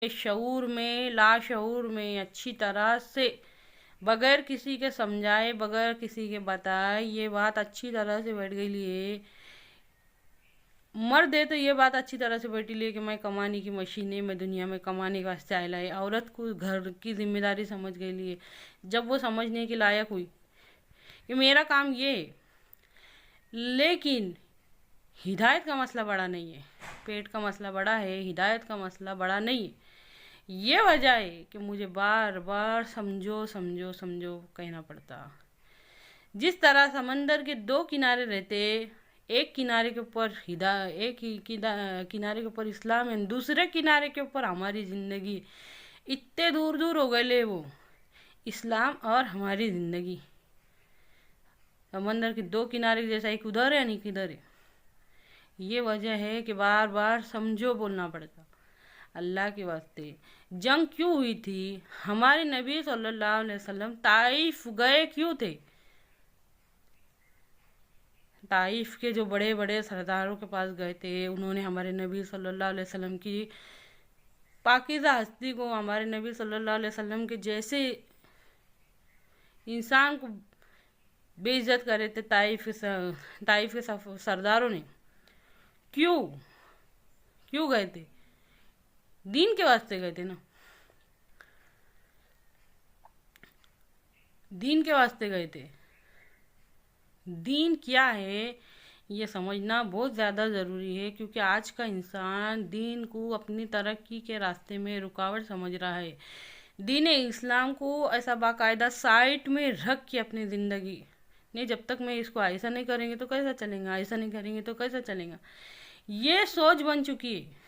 شعور میں لاشعور میں اچھی طرح سے بغیر کسی کے سمجھائے بغیر کسی کے بتائے یہ بات اچھی طرح سے بیٹھ گئی لیے مرد ہے تو یہ بات اچھی طرح سے بیٹھی لیے کہ میں کمانے کی مشین ہے، میں دنیا میں کمانے کا واسطے آئے لائے. عورت کو گھر کی ذمہ داری سمجھ گئی لیے جب وہ سمجھنے کے لائق ہوئی کہ میرا کام یہ ہے. لیکن ہدایت کا مسئلہ بڑا نہیں ہے، پیٹ کا مسئلہ بڑا ہے، ہدایت کا مسئلہ بڑا نہیں ہے. یہ وجہ ہے کہ مجھے بار بار سمجھو سمجھو سمجھو کہنا پڑتا. جس طرح سمندر کے دو کنارے رہتے، ایک کنارے کے اوپر ایک کنارے کے اوپر اسلام ہے، دوسرے کنارے کے اوپر ہماری زندگی. اتنے دور دور ہو گئے لے وہ اسلام اور ہماری زندگی. سمندر کے دو کنارے جیسا ایک ادھر ہے ایک ادھر ہے. یہ وجہ ہے کہ بار بار سمجھو بولنا پڑتا. اللہ کے واسطے جنگ کیوں ہوئی تھی؟ ہمارے نبی صلی اللہ علیہ وسلم طائف گئے کیوں تھے؟ طائف کے جو بڑے بڑے سرداروں کے پاس گئے تھے، انہوں نے ہمارے نبی صلی اللہ علیہ وسلم کی پاکیزہ ہستی کو، ہمارے نبی صلی اللہ علیہ وسلم کے جیسے انسان کو بے عزت کرے تھے. طائف کے سرداروں نے کیوں گئے تھے؟ دین کے واسطے گئے تھے نا، دین کے واسطے گئے تھے. دین کیا ہے یہ سمجھنا بہت زیادہ ضروری ہے، کیونکہ آج کا انسان دین کو اپنی ترقی کے راستے میں رکاوٹ سمجھ رہا ہے. دین اسلام کو ایسا باقاعدہ سائٹ میں رکھ کے اپنی زندگی نہیں، جب تک میں اس کو ایسا نہیں کریں گے تو کیسا چلیں گا، ایسا نہیں کریں گے تو کیسا چلیں گا، یہ سوچ بن چکی ہے.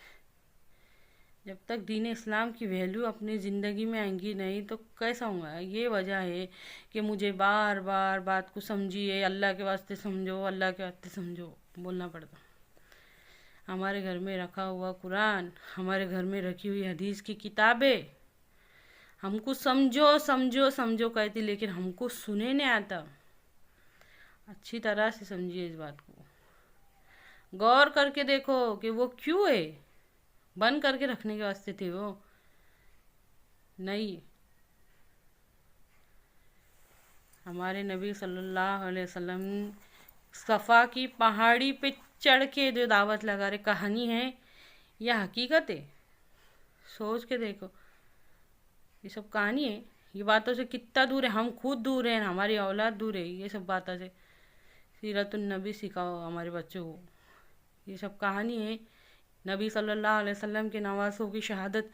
جب تک دین اسلام کی ویلیو اپنی زندگی میں آئیں گی نہیں تو کیسا ہوں گا. یہ وجہ ہے کہ مجھے بار بار بات کو سمجھیے، اللہ کے واسطے سمجھو، اللہ کے واسطے سمجھو بولنا پڑتا. ہمارے گھر میں رکھا ہوا قرآن، ہمارے گھر میں رکھی ہوئی حدیث کی کتابیں ہم کو سمجھو سمجھو سمجھو کہتی، لیکن ہم کو سنے نہیں آتا. اچھی طرح سے سمجھیے اس بات کو، غور کر کے دیکھو کہ وہ کیوں ہے. بند کر کے رکھنے کے واسطے تھے وہ نہیں. ہمارے نبی صلی اللہ علیہ وسلم صفا کی پہاڑی پہ چڑھ کے جو دعوت لگا رہے، کہانی ہے یا حقیقت ہے؟ سوچ کے دیکھو. یہ سب کہانی ہے، یہ باتوں سے کتنا دور ہے. ہم خود دور ہیں، ہماری اولاد دور ہے یہ سب باتوں سے. سیرت النبی سکھاؤ ہمارے بچوں کو. یہ سب کہانی ہے. نبی صلی اللہ علیہ وسلم کے نواسوں کی شہادت